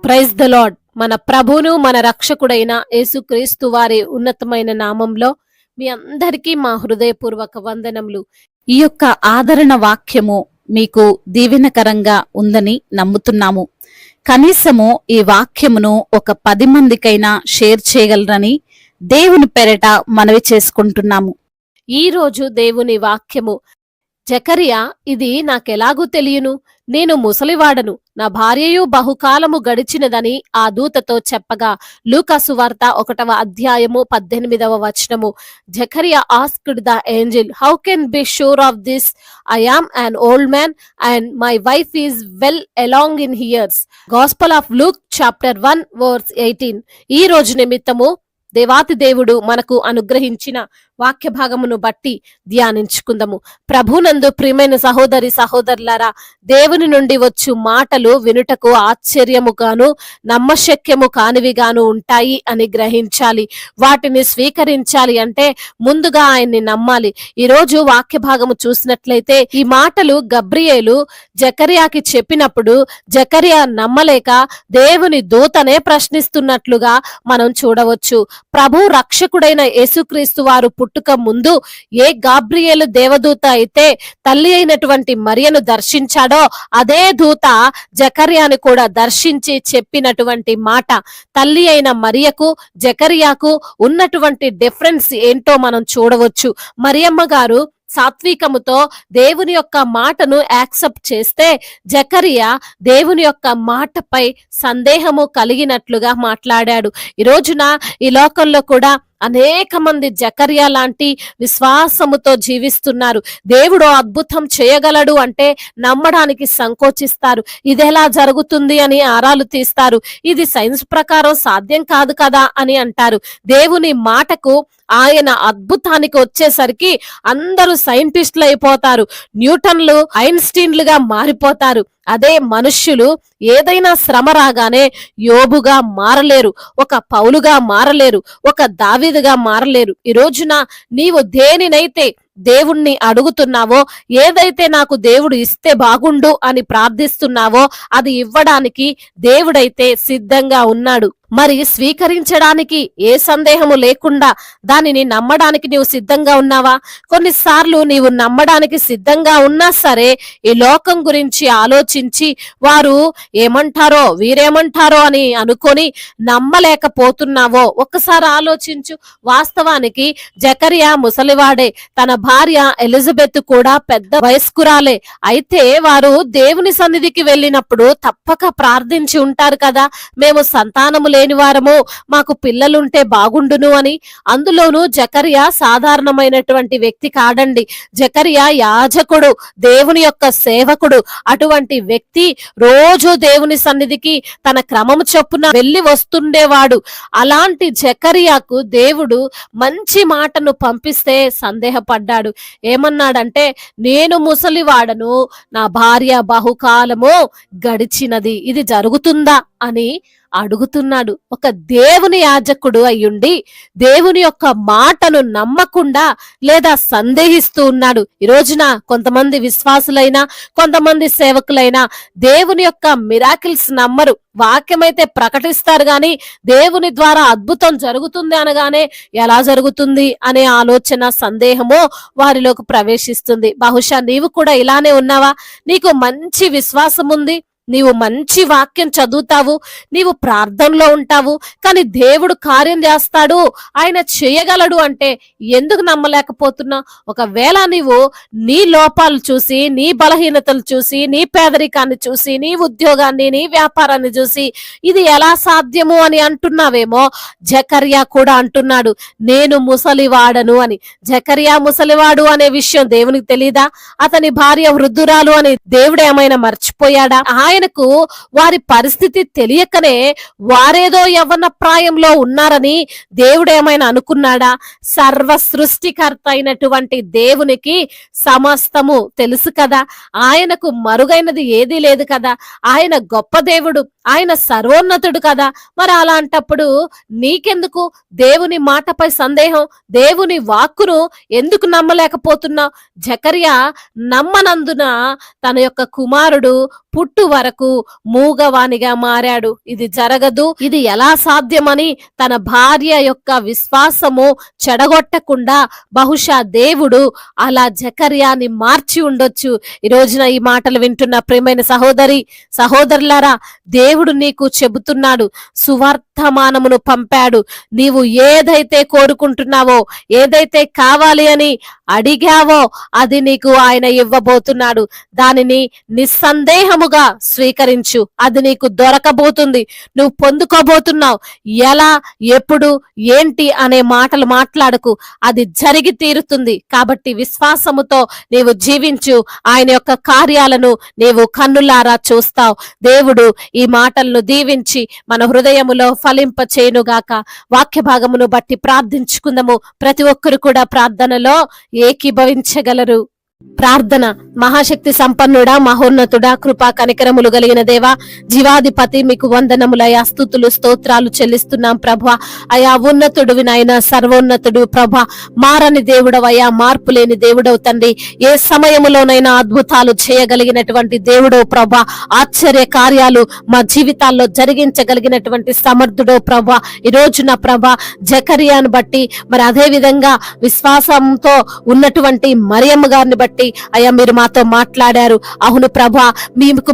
Praise the lord. మన ప్రభువును మన రక్షకుడైన యేసుక్రీస్తు వారి ఉన్నతమైన నామంలో మీ అందరికీ మా హృదయపూర్వక వందనములు. ఈ యొక్క ఆదరణ వాక్యము మీకు దీవెనకరంగా ఉందని నమ్ముతున్నాము. కనీసము ఈ వాక్యమును ఒక 10 మందికైనా షేర్ చేయగలరని దేవుని పేరట మనవి చేసుకుంటున్నాము. ఈ రోజు దేవుని వాక్యము, జకరియా, ఇది నాకెలాగూ తెలియను, నేను ముసలివాడను, నా భార్యయు బహుకాలము గడిచినదని ఆ దూతతో చెప్పగా, లూకా సువార్త 1వ అధ్యాయము 18వ వచనము. Zechariah asked the angel, how can be sure of this? I am an old man and my wife is well along in years. Gospel of Luke chapter 1 verse 18. ఈ రోజు నిమిత్తము దేవాతి దేవుడు మనకు అనుగ్రహించిన వాక్య భాగమును బట్టి ధ్యానించుకుందాము. ప్రభునందు ప్రియమైన సహోదరి సహోదరులారా, దేవుని నుండి వచ్చు మాటలు వినుటకు ఆశ్చర్యముగాను నమ్మశక్యము కానివిగాను ఉంటాయి అని గ్రహించాలి. వాటిని స్వీకరించాలి అంటే ముందుగా ఆయన్ని నమ్మాలి. ఈ రోజు వాక్య భాగము చూసినట్లయితే ఈ మాటలు గబ్రియేలు జకరియాకి చెప్పినప్పుడు జకరియా నమ్మలేక దేవుని దూతనే ప్రశ్నిస్తున్నట్లుగా మనం చూడవచ్చు. ప్రభు రక్షకుడైన యేసుక్రీస్తు వారు పుట్టుక ముందు ఏ గాబ్రియేలు దేవదూత అయితే తల్లి అయినటువంటి మరియను దర్శించాడో అదే దూత జకర్యాను కూడా దర్శించి చెప్పినటువంటి మాట. తల్లి అయిన మరియకు జకర్యాకు ఉన్నటువంటి డిఫరెన్స్ ఏంటో మనం చూడవచ్చు. మరియమ్మ గారు సాత్వికముతో దేవుని యొక్క మాటను యాక్సెప్ట్ చేస్తే జకరియా దేవుని యొక్క మాటపై సందేహము కలిగినట్లుగా మాట్లాడాడు. ఈ రోజున ఈ లోకంలో కూడా అనేక మంది జకరియా లాంటి విశ్వాసముతో జీవిస్తున్నారు. దేవుడు అద్భుతం చేయగలడు అంటే నమ్మడానికి సంకోచిస్తారు. ఇది ఎలా జరుగుతుంది అని ఆరాలు తీస్తారు. ఇది సైన్స్ ప్రకారం సాధ్యం కాదు కదా అని అంటారు. దేవుని మాటకు ఆయన అద్భుతానికి వచ్చేసరికి అందరూ సైంటిస్టులు అయిపోతారు. న్యూటన్లు ఐన్స్టీన్లుగా మారిపోతారు. అదే మనుష్యులు ఏదైనా శ్రమ రాగానే యోబుగా మారలేరు, ఒక పౌలుగా మారలేరు, ఒక దావీదుగా మారలేరు. ఈ రోజున నీవు దేనినైతే దేవుణ్ణి అడుగుతున్నావో, ఏదైతే నాకు దేవుడు ఇస్తే బాగుండు అని ప్రార్థిస్తున్నావో అది ఇవ్వడానికి దేవుడైతే సిద్ధంగా ఉన్నాడు. మరి స్వీకరించడానికి ఏ సందేహము లేకుండా దానిని నమ్మడానికి నీవు సిద్ధంగా ఉన్నావా? కొన్నిసార్లు నీవు నమ్మడానికి సిద్ధంగా ఉన్నా సరే ఈ లోకం గురించి ఆలోచించి వారు ఏమంటారో వీరేమంటారో అని అనుకొని నమ్మలేకపోతున్నావో ఒక్కసారి ఆలోచించు. వాస్తవానికి జకరియా ముసలివాడే, తన భార్య ఎలిజబెత్ కూడా పెద్ద వయస్కురాలే. అయితే వారు దేవుని సన్నిధికి వెళ్ళినప్పుడు తప్పక ప్రార్థించి ఉంటారు కదా, మేము సంతానము లేని వారము, మాకు పిల్లలుంటే బాగుండును అని. అందులోనూ జకరియా సాధారణమైనటువంటి వ్యక్తి కాడండి. జకరియా యాజకుడు, దేవుని యొక్క సేవకుడు. అటువంటి వ్యక్తి రోజు దేవుని సన్నిధికి తన క్రమము చొప్పున వెళ్ళి వస్తుండేవాడు. అలాంటి జకరియాకు దేవుడు మంచి మాటను పంపిస్తే సందేహపడ్డాడు. ఏమన్నాడంటే, నేను ముసలివాడను, నా భార్య బహుకాలము గడిచినది, ఇది జరుగుతుందా అని అడుగుతున్నాడు. ఒక దేవుని యాజకుడు అయ్యుండి దేవుని యొక్క మాటను నమ్మకుండా లేదా సందేహిస్తూ ఉన్నాడు. ఈ రోజున కొంతమంది విశ్వాసులైనా కొంతమంది సేవకులైనా దేవుని యొక్క మిరాకిల్స్ నమ్మరు. వాక్యమైతే ప్రకటిస్తారు గాని దేవుని ద్వారా అద్భుతం జరుగుతుంది అనగానే ఎలా జరుగుతుంది అనే ఆలోచన, సందేహమో వారిలోకి ప్రవేశిస్తుంది. బహుశా నీవు కూడా ఇలానే ఉన్నావా? నీకు మంచి విశ్వాసం ఉంది, నీవు మంచి వాక్యం చదువుతావు, నీవు ప్రార్థనలో ఉంటావు, కానీ దేవుడు కార్యం చేస్తాడు, ఆయన చేయగలడు అంటే ఎందుకు నమ్మలేకపోతున్నా? ఒకవేళ నీవు నీ లోపాలు చూసి, నీ బలహీనతలు చూసి, నీ పేదరికాన్ని చూసి, నీ ఉద్యోగాన్ని, నీ వ్యాపారాన్ని చూసి ఇది ఎలా సాధ్యము అని అంటున్నావేమో, జకరియా కూడా అంటున్నాడు, నేను ముసలివాడను అని. జకరియా ముసలివాడు అనే విషయం దేవునికి తెలీదా? అతని భార్య వృద్ధురాలు అని దేవుడు ఏమైనా మర్చిపోయాడా? ఆయనకు వారి పరిస్థితి తెలియకనే వారేదో యవ్వన ప్రాయంలో ఉన్నారని దేవుడు ఏమైనా అనుకున్నాడా? సర్వ సృష్టికర్త అయినటువంటి దేవునికి సమస్తము తెలుసు కదా. ఆయనకు మరుగైనది ఏదీ లేదు కదా. ఆయన గొప్ప దేవుడు, ఆయన సర్వోన్నతుడు కదా. మరి అలాంటప్పుడు నీకెందుకు దేవుని మాటపై సందేహం? దేవుని వాక్కును ఎందుకు నమ్మలేకపోతున్నావు? జకరియా నమ్మనందున తన యొక్క కుమారుడు పుట్టు వరకు మూగవానిగా మారాడు. ఇది జరగదు, ఇది ఎలా సాధ్యమని తన భార్య యొక్క విశ్వాసము చెడగొట్టకుండా బహుశా దేవుడు అలా జకర్యాని మార్చి ఉండొచ్చు. ఈ రోజున ఈ మాటలు వింటున్న ప్రియమైన సహోదరులారా, దేవుడు నీకు చెబుతున్నాడు, సువర్తమానమును పంపాడు. నీవు ఏదైతే కోరుకుంటున్నావో, ఏదైతే కావాలి అని అడిగావో అది నీకు ఆయన ఇవ్వబోతున్నాడు. దానిని నిస్సందేహముగా స్వీకరించు. అది నీకు దొరకబోతుంది, నువ్వు పొందుకోబోతున్నావు. ఎలా, ఎప్పుడు, ఏంటి అనే మాటలు మాట్లాడకు, అది జరిగి తీరుతుంది. కాబట్టి విశ్వాసముతో నీవు జీవించు. ఆయన యొక్క కార్యాలను నీవు కన్నులారా చూస్తావు. దేవుడు ఈ మాటలను దీవించి మన హృదయములో ఫలింప చేయునుగాక. వాక్య భాగమును బట్టి ప్రార్థించుకుందాము. ప్రతి ఒక్కరు కూడా ప్రార్థనలో ఏకీభవించగలరు. ప్రార్థన. మహాశక్తి సంపన్నుడా, మహోన్నతుడా, కృపా కనికరములు కలిగిన దేవా, జీవాధిపతి, మీకు వందనములయ్యా, స్తుతులు స్తోత్రాలు చెల్లిస్తున్నాం ప్రభా. అయా ఉన్నతుడు నాయన, సర్వోన్నతుడు ప్రభా, మారని దేవుడవయ్యా, మార్పు లేని దేవుడవు తండ్రి. ఏ సమయములోనైనా అద్భుతాలు చేయగలిగినటువంటి దేవుడో ప్రభా, ఆశ్చర్య కార్యాలు మా జీవితాల్లో జరిగించగలిగినటువంటి సమర్థుడో ప్రభా. ఈ రోజున ప్రభా జకర్యాను బట్టి, మరి అదే విధంగా విశ్వాసంతో ఉన్నటువంటి మరియమ్మ గారిని బట్టి అయ్యా మీరు మాతో మాట్లాడారు. అవును ప్రభా,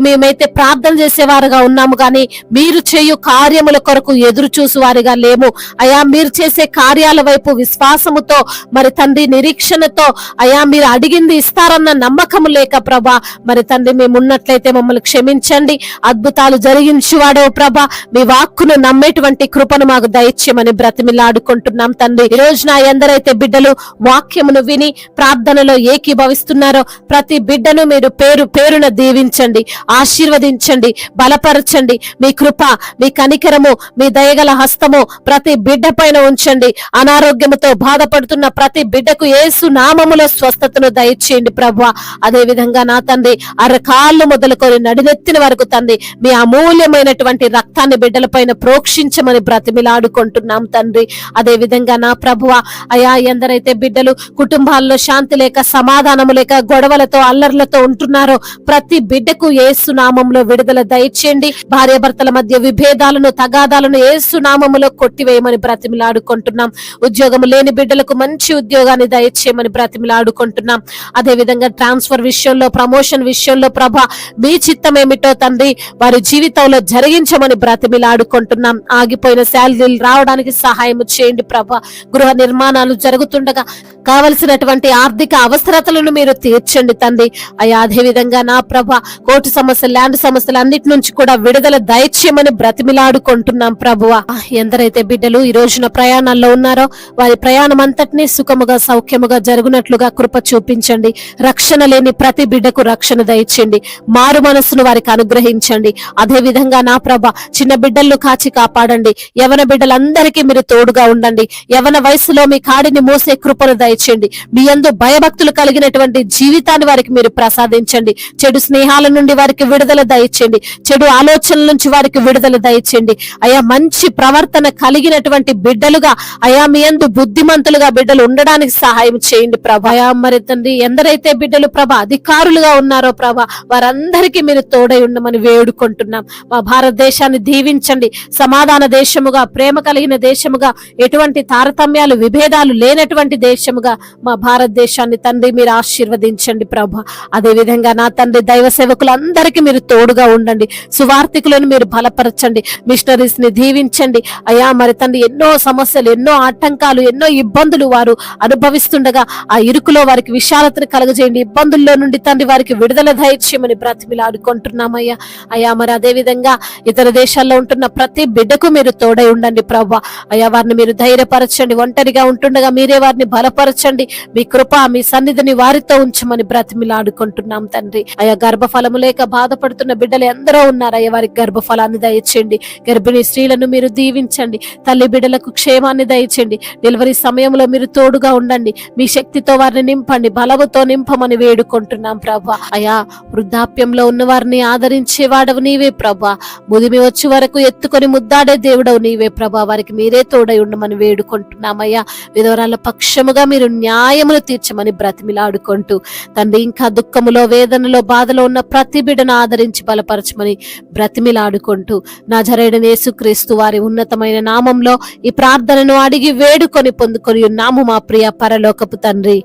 మేమైతే ప్రార్థన చేసేవారుగా ఉన్నాము కానీ మీరు చేయు కార్యముల కొరకు ఎదురు చూసు వారిగా లేము. అయా మీరు చేసే కార్యాల వైపు విశ్వాసముతో, మరి తండ్రి నిరీక్షణతో, అయా మీరు అడిగింది ఇస్తారన్న నమ్మకము లేక ప్రభా, మరి తండ్రి మేము ఉన్నట్లయితే మమ్మల్ని క్షమించండి. అద్భుతాలు జరిగించువాడో ప్రభా, మీ వాక్కును నమ్మేటువంటి కృపను మాకు దయచేయమని బ్రతిమిలాడుకుంటున్నాం తండ్రి. ఈ రోజున ఎందరైతే బిడ్డలు వాక్యమును విని ప్రార్థనలో ఏకీభవిస్తున్నారో ప్రతి బిడ్డను మీరు పేరు పేరున దీవించండి, ఆశీర్వదించండి, బలపరచండి. మీ కృప, మీ కనికరము, మీ దయగల హస్తము ప్రతి బిడ్డ పైన ఉంచండి. అనారోగ్యముతో బాధపడుతున్న ప్రతి బిడ్డకు యేసు నామములో స్వస్థతను దయచేయండి ప్రభువా. అదే విధంగా నా తండ్రి అరకాళ్ళు మొదలుకొని నడినెత్తిన వరకు తండ్రి మీ అమూల్యమైనటువంటి రక్తాన్ని బిడ్డల పైన ప్రోక్షించమని బ్రతిమిలాడుకుంటున్నాం తండ్రి. అదే విధంగా నా ప్రభువా, అయా ఎందరైతే బిడ్డలు కుటుంబాల్లో శాంతి లేక, సమాధానము లేక, గొడవలతో, అల్లర్లతో ఉంటున్నారో ప్రతి బిడ్డకు యేసు నామములో విడుదల దయచేయండి. భార్యాభర్తల మధ్య విభేదాలను, తగాదాలను యేసు నామములో కొట్టివేయమని బ్రతిమిలాడుకుంటున్నాం. ఉద్యోగం లేని బిడ్డలకు మంచి ఉద్యోగాన్ని దయచేయమని బ్రతిమిలాడుకుంటున్నాం. అదే విధంగా ట్రాన్స్ఫర్ విషయంలో, ప్రమోషన్ విషయంలో ప్రభా మీ చిత్తం ఏమిటో తండ్రి వారి జీవితంలో జరిగించమని బ్రతిమిలాడుకుంటున్నాం. ఆగిపోయిన శాలరీలు రావడానికి సహాయం చేయండి ప్రభా. గృహ నిర్మాణాలు జరుగుతుండగా కావలసినటువంటి ఆర్థిక అవసరతలను మీరు తీర్చండి తండ్రి. అయ్యా అదే విధంగా నా ప్రభా కోర్టు సమస్యలు, ల్యాండ్ సమస్యలు అన్నిటి నుంచి కూడా విడుదల దయచేయమని బ్రతిమిలాడుకుంటున్నాం ప్రభువా. ఎందరైతే బిడ్డలు ఈ రోజున ప్రయాణాల్లో ఉన్నారో వారి ప్రయాణం అంతటినీ సుఖముగా, సౌఖ్యముగా జరుగునట్లుగా కృప చూపించండి. రక్షణ లేని ప్రతి బిడ్డకు రక్షణ దయచేయండి. మారు మనస్సును వారికి అనుగ్రహించండి. అదే విధంగా నా ప్రభా చిన్న బిడ్డలను కాచి కాపాడండి. యవన బిడ్డలందరికీ మీరు తోడుగా ఉండండి. యవన వయసులో మీ కాడిని మోసే కృపను దయచేయండి. మీ యందు భయభక్తులు కలిగినటువంటి జీవితాన్ని వారికి మీరు ప్రసాదించండి. చెడు స్నేహాల నుండి వారికి విడుదల దయచేయండి. చెడు ఆలోచనల నుంచి వారికి విడుదల దయచేయండి. అయా మంచి ప్రవర్తన కలిగినటువంటి బిడ్డలుగా, అయా మీ యందు బుద్ధిమంతులుగా బిడ్డలు ఉండడానికి సహాయం చేయండి ప్రభా. అయా మరి తండ్రి ఎందరైతే బిడ్డలు ప్రభా అధికారులుగా ఉన్నారో ప్రభా వారందరికీ మీరు తోడై ఉండమని వేడుకుంటున్నాం. మా భారతదేశాన్ని దీవించండి. సమాధాన దేశముగా, ప్రేమ కలిగిన దేశముగా, ఎటువంటి తారతమ్యాలు, విభేదాలు లేనటువంటి దేశముగా మా భారతదేశాన్ని తండ్రి మీరు ఆశీర్వదించండి ప్రభా. అదే విధంగా నా తండ్రి దైవ సేవకులందరికీ మీరు తోడుగా ఉండండి. సువార్థికులను మీరు బలపరచండి. మిషనరీస్ ని దీవించండి. అయ్యా మరి తండ్రి ఎన్నో సమస్యలు, ఎన్నో ఆటంకాలు, ఎన్నో ఇబ్బందులు వారు అనుభవిస్తుండగా ఆ ఇరుకులో వారికి విశాలతను కలగజేయండి. ఇబ్బందుల్లో నుండి తండ్రి వారికి విడుదల దయచేయమని బ్రతిమిలాడుకుంటున్నామయ్యా. అయ్యా మరి అదే విధంగా ఇతర దేశాల్లో ఉంటున్న ప్రతి బిడ్డకు మీరు తోడై ఉండండి ప్రభా. అయ్యా వారిని మీరు ధైర్యపరచండి. ఒంటరిగా ఉంటుండగా మీరే వారిని బలపరచండి. మీ కృప, మీ సన్నిధిని వారితో ఉంచమని బ్రతిమిలాడుకుంటున్నాం తండ్రి. అయ్యా గర్భఫలము లేక బాధపడుతున్న బిడ్డలు ఎందరో ఉన్నారు. అయ్యా వారికి గర్భఫలాన్ని దయచేయండి. గర్భిణీ స్త్రీలను మీరు దీవించండి. తల్లి బిడ్డలకు క్షేమాన్ని దయచేయండి. డెలివరీ సమయంలో మీరు తోడుగా ఉండండి. మీ శక్తితో వారిని నింపండి, బలముతో నింపమని వేడుకుంటున్నాం ప్రభా. అయ్యా వృద్ధాప్యంలో ఉన్న వారిని ఆదరించేవాడవు నీవే ప్రభా. ముదిమి వచ్చి వరకు ఎత్తుకొని ముద్దాడే దేవుడవు నీవే ప్రభా. వారికి మీరే తోడై ఉండమని వేడుకుంటున్నామయ్యా. విధవరాల పక్షముగా మీరు న్యాయమును తీర్చమని బ్రతిమిలాడుకో వేడుకుంటూ తండ్రి, ఇంకా దుఃఖములో, వేదనలో, బాధలో ఉన్న ప్రతి బిడ్డను ఆదరించి బలపరచమని బ్రతిమిలాడుకుంటూ నజరేయుడైన యేసుక్రీస్తు వారి ఉన్నతమైన నామంలో ఈ ప్రార్థనను అడిగి వేడుకొని పొందుకొని ఉన్నాము మా ప్రియ పరలోకపు తండ్రి.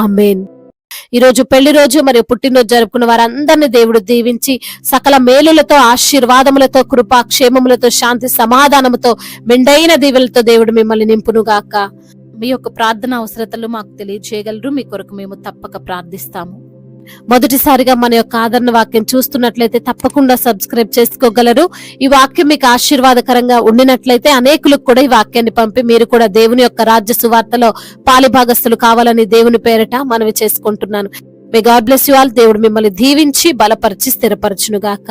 ఆమేన్. ఈ రోజు పెళ్లి రోజు మరియు పుట్టినరోజు జరుపుకున్న వారందరినీ దేవుడు దీవించి సకల మేలులతో, ఆశీర్వాదములతో, కృపా క్షేమములతో, శాంతి సమాధానముతో, మెండైన దీవెలతో దేవుడు మిమ్మల్ని నింపునుగాక. మీ యొక్క ప్రార్థన అవసరతలు మాకు తెలియజేయగలరు. మీ కొరకు మేము తప్పక ప్రార్థిస్తాము. మొదటిసారిగా మన యొక్క ఆదరణ వాక్యం చూస్తున్నట్లయితే తప్పకుండా సబ్స్క్రైబ్ చేసుకోగలరు. ఈ వాక్యం మీకు ఆశీర్వాదకరంగా ఉండినట్లయితే అనేకులకు కూడా ఈ వాక్యాన్ని పంపి మీరు కూడా దేవుని యొక్క రాజ్య సువార్తలో పాలిభాగస్తులు కావాలని దేవుని పేరట మనవి చేసుకుంటున్నాను. May God bless you all. దేవుడు మిమ్మల్ని దీవించి బలపరిచి స్థిరపరచునుగాక.